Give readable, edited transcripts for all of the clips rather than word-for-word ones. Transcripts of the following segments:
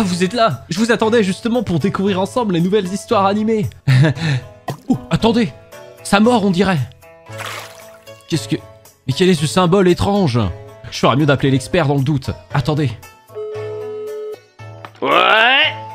Ah, vous êtes là. Je vous attendais justement pour découvrir ensemble les nouvelles histoires animées. Oh, attendez. Ça mord, on dirait. Qu'est-ce que... Mais quel est ce symbole étrange? Je ferais mieux d'appeler l'expert dans le doute. Attendez. Ouais.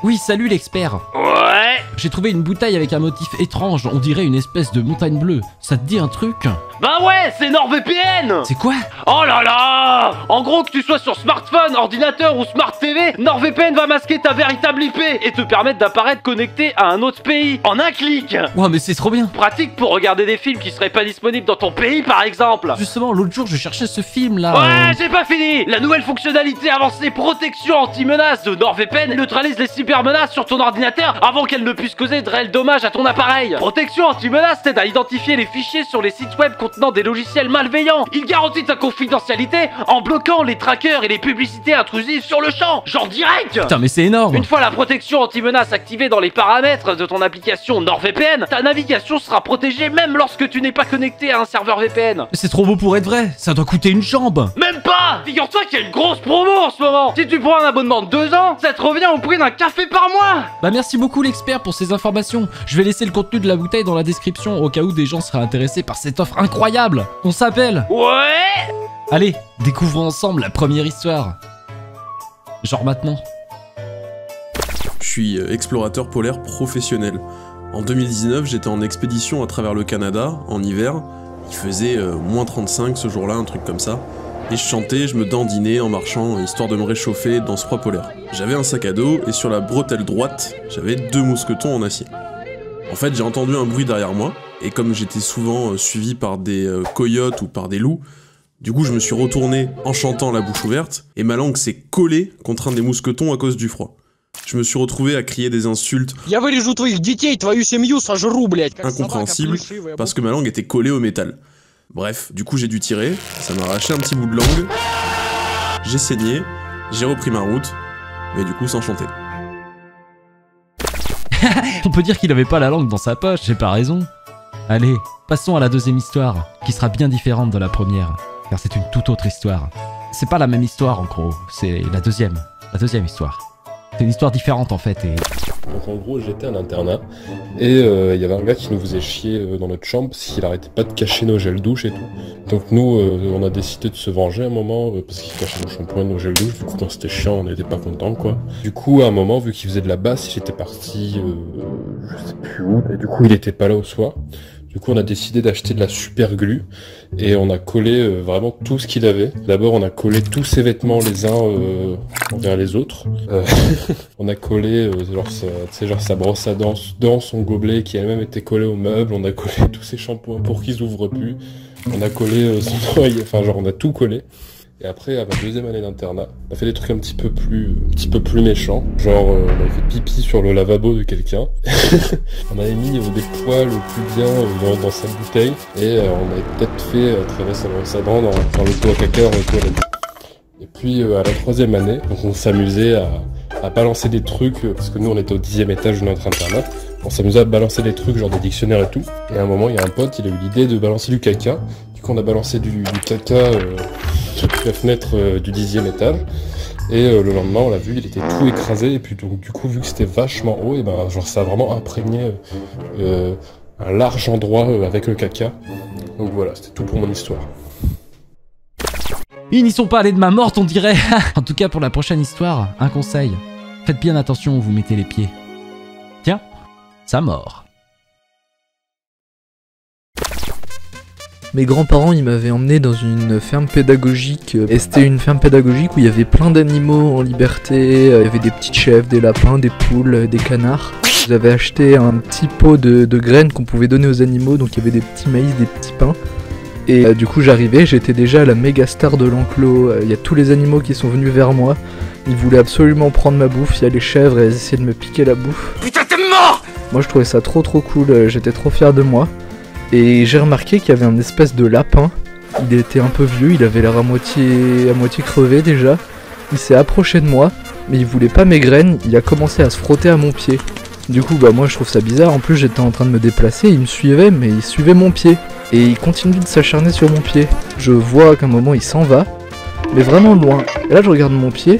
Oui, salut l'expert. Ouais. J'ai trouvé une bouteille avec un motif étrange, on dirait une espèce de montagne bleue. Ça te dit un truc? Bah ouais, c'est NordVPN. C'est quoi? Oh là là. En gros, que tu sois sur smartphone, ordinateur ou smart TV, NordVPN va masquer ta véritable IP et te permettre d'apparaître connecté à un autre pays en un clic. Wow, mais c'est trop bien. Pratique pour regarder des films qui seraient pas disponibles dans ton pays par exemple. Justement, l'autre jour, je cherchais ce film là. Ouais, j'ai pas fini. La nouvelle fonctionnalité avancée protection anti-menace de NordVPN neutralise les cybermenaces sur ton ordinateur avant qu'elles ne puissent causer de réels dommages à ton appareil. Protection anti-menace t'aide à identifier les fichiers sur les sites web contenant des logiciels malveillants. Il garantit ta confidentialité en bloquant les trackers et les publicités intrusives sur le champ, genre direct. Putain, mais c'est énorme. Une fois la protection anti-menace activée dans les paramètres de ton application NordVPN, ta navigation sera protégée même lorsque tu n'es pas connecté à un serveur VPN. C'est trop beau pour être vrai. Ça doit coûter une jambe. Même pas. Figure-toi qu'il y a une grosse promo en ce moment. Si tu prends un abonnement de 2 ans, ça te revient au prix d'un café par mois. Bah merci beaucoup l'expert pour ces informations. Je vais laisser le contenu de la bouteille dans la description au cas où des gens seraient intéressés par cette offre incroyable. On s'appelle. Ouais. Allez, découvrons ensemble la première histoire. Genre maintenant. Je suis explorateur polaire professionnel. En 2019, j'étais en expédition à travers le Canada, en hiver. Il faisait moins 35 ce jour-là, un truc comme ça. Et je chantais, je me dandinais en marchant, histoire de me réchauffer dans ce froid polaire. J'avais un sac à dos, et sur la bretelle droite, j'avais 2 mousquetons en acier. En fait, j'ai entendu un bruit derrière moi, et comme j'étais souvent suivi par des coyotes ou par des loups, du coup je me suis retourné en chantant la bouche ouverte, et ma langue s'est collée contre un des mousquetons à cause du froid. Je me suis retrouvé à crier des insultes incompréhensibles, parce que ma langue était collée au métal. Bref, du coup j'ai dû tirer, ça m'a arraché un petit bout de langue, j'ai saigné, j'ai repris ma route, mais du coup sans chanter. On peut dire qu'il avait pas la langue dans sa poche, j'ai pas raison. Allez, passons à la deuxième histoire, qui sera bien différente de la première, car c'est une toute autre histoire. C'est pas la même histoire en gros, c'est la deuxième histoire. C'est une histoire différente en fait et... Donc en gros j'étais à l'internat et il y avait un gars qui nous faisait chier dans notre chambre parce qu'il arrêtait pas de cacher nos gels douche et tout. Donc nous on a décidé de se venger à un moment parce qu'il cachait nos shampoings, nos gels douche, du coup quand c'était chiant on n'était pas content quoi. Du coup à un moment vu qu'il faisait de la basse il était parti je sais plus où et du coup il était pas là au soir. Du coup on a décidé d'acheter de la super glue et on a collé vraiment tout ce qu'il avait. D'abord on a collé tous ses vêtements les uns envers les autres. On a collé genre sa brosse à dents dans son gobelet qui elle-même était collée au meuble. On a collé tous ses shampoings pour qu'ils ouvrent plus. On a collé son oreille, enfin genre on a tout collé. Et après, à ma deuxième année d'internat, on a fait des trucs un petit peu plus méchants. Genre, on avait fait pipi sur le lavabo de quelqu'un. On avait mis des poils plus bien dans sa bouteille. Et on avait peut-être fait traîner sa dent dans le pot à caca dans les toilettes. Et puis, à la troisième année, donc on s'amusait à balancer des trucs, parce que nous on était au 10e étage de notre internat. On s'amusait à balancer des trucs, genre des dictionnaires et tout. Et à un moment, il y a un pote, il a eu l'idée de balancer du caca. Du coup, on a balancé du caca depuis la fenêtre du 10e étage. Et le lendemain, on l'a vu, il était tout écrasé. Et puis donc, du coup, vu que c'était vachement haut, et ben genre ça a vraiment imprégné un large endroit avec le caca. Donc voilà, c'était tout pour mon histoire. Ils n'y sont pas allés de ma morte, on dirait. En tout cas, pour la prochaine histoire, un conseil. Faites bien attention où vous mettez les pieds. Tiens, ça mord. Mes grands-parents, ils m'avaient emmené dans une ferme pédagogique. Et c'était une ferme pédagogique où il y avait plein d'animaux en liberté. Il y avait des petites chèvres, des lapins, des poules, des canards. J'avais acheté un petit pot de graines qu'on pouvait donner aux animaux. Donc il y avait des petits maïs, des petits pains. Et du coup j'arrivais, j'étais déjà la méga star de l'enclos. Il y a tous les animaux qui sont venus vers moi. Ils voulaient absolument prendre ma bouffe. Il y a les chèvres et elles essayaient de me piquer la bouffe. Putain, t'es mort! Moi je trouvais ça trop cool. J'étais trop fier de moi. Et j'ai remarqué qu'il y avait un espèce de lapin. Il était un peu vieux, il avait l'air à moitié crevé déjà. Il s'est approché de moi, mais il voulait pas mes graines, il a commencé à se frotter à mon pied. Du coup bah moi je trouve ça bizarre, en plus j'étais en train de me déplacer, il me suivait mais il suivait mon pied. Et il continue de s'acharner sur mon pied. Je vois qu'à un moment il s'en va, mais vraiment loin. Et là je regarde mon pied,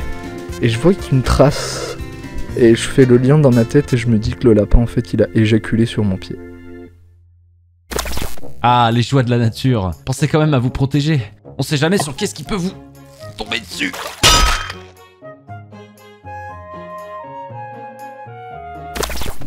et je vois qu'il y a une trace Et je fais le lien dans ma tête et je me dis que le lapin, en fait, il a éjaculé sur mon pied. Ah, les joies de la nature. Pensez quand même à vous protéger. On sait jamais sur qu'est-ce qui peut vous tomber dessus.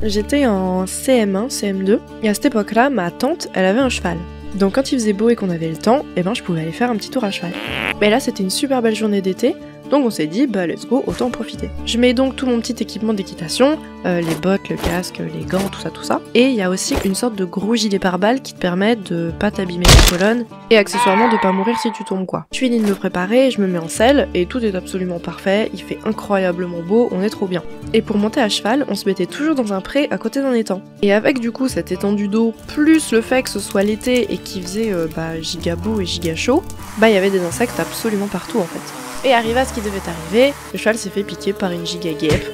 J'étais en CM1, CM2, et à cette époque-là, ma tante, elle avait un cheval. Donc quand il faisait beau et qu'on avait le temps, eh ben je pouvais aller faire un petit tour à cheval. Mais là, c'était une super belle journée d'été, donc on s'est dit, bah let's go, autant en profiter. Je mets donc tout mon petit équipement d'équitation, les bottes, le casque, les gants, tout ça. Et il y a aussi une sorte de gros gilet pare-balles qui te permet de pas t'abîmer la colonne, et accessoirement de pas mourir si tu tombes quoi. Je finis de me préparer, je me mets en selle, et tout est absolument parfait, il fait incroyablement beau, on est trop bien. Et pour monter à cheval, on se mettait toujours dans un pré à côté d'un étang. Et avec du coup cette étendue d'eau, plus le fait que ce soit l'été et qu'il faisait giga beau et giga chaud, bah il y avait des insectes absolument partout en fait. Et arrivé à ce qui devait arriver, le cheval s'est fait piquer par une giga guêpe.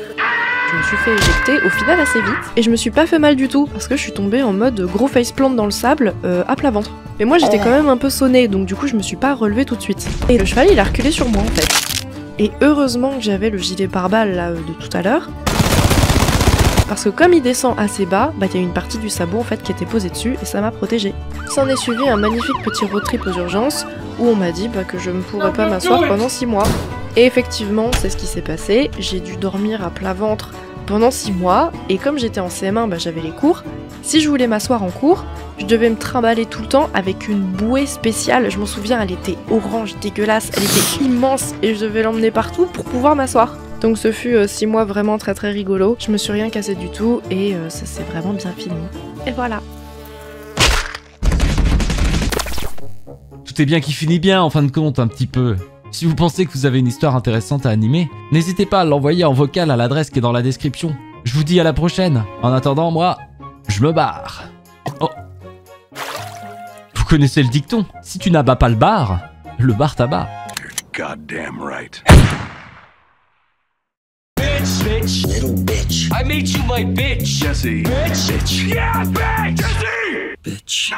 Je me suis fait éjecter au final assez vite, et je me suis pas fait mal du tout, parce que je suis tombée en mode gros faceplant dans le sable, à plat ventre. Mais moi j'étais quand même un peu sonnée, donc du coup je me suis pas relevée tout de suite. Et le cheval il a reculé sur moi en fait. Et heureusement que j'avais le gilet pare-balles là de tout à l'heure, parce que comme il descend assez bas, bah il y a une partie du sabot en fait qui était posée dessus et ça m'a protégée. S'en est suivi un magnifique petit road trip aux urgences où on m'a dit que je ne pourrais pas m'asseoir pendant 6 mois. Et effectivement, c'est ce qui s'est passé, j'ai dû dormir à plat ventre pendant 6 mois, et comme j'étais en CM1, j'avais les cours. Si je voulais m'asseoir en cours, je devais me trimballer tout le temps avec une bouée spéciale. Je m'en souviens, elle était orange, dégueulasse, elle était immense, et je devais l'emmener partout pour pouvoir m'asseoir. Donc ce fut 6 mois vraiment très très rigolo. Je me suis rien cassé du tout, et ça s'est vraiment bien fini. Et voilà. Tout est bien qui finit bien en fin de compte, un petit peu. Si vous pensez que vous avez une histoire intéressante à animer, n'hésitez pas à l'envoyer en vocal à l'adresse qui est dans la description. Je vous dis à la prochaine. En attendant, moi, je me barre. Oh. Vous connaissez le dicton, si tu n'abats pas le bar t'abat. Goddamn right. Bitch, little bitch. I made you my bitch. Jesse. Bitch. Yeah, bitch. Jesse. Bitch.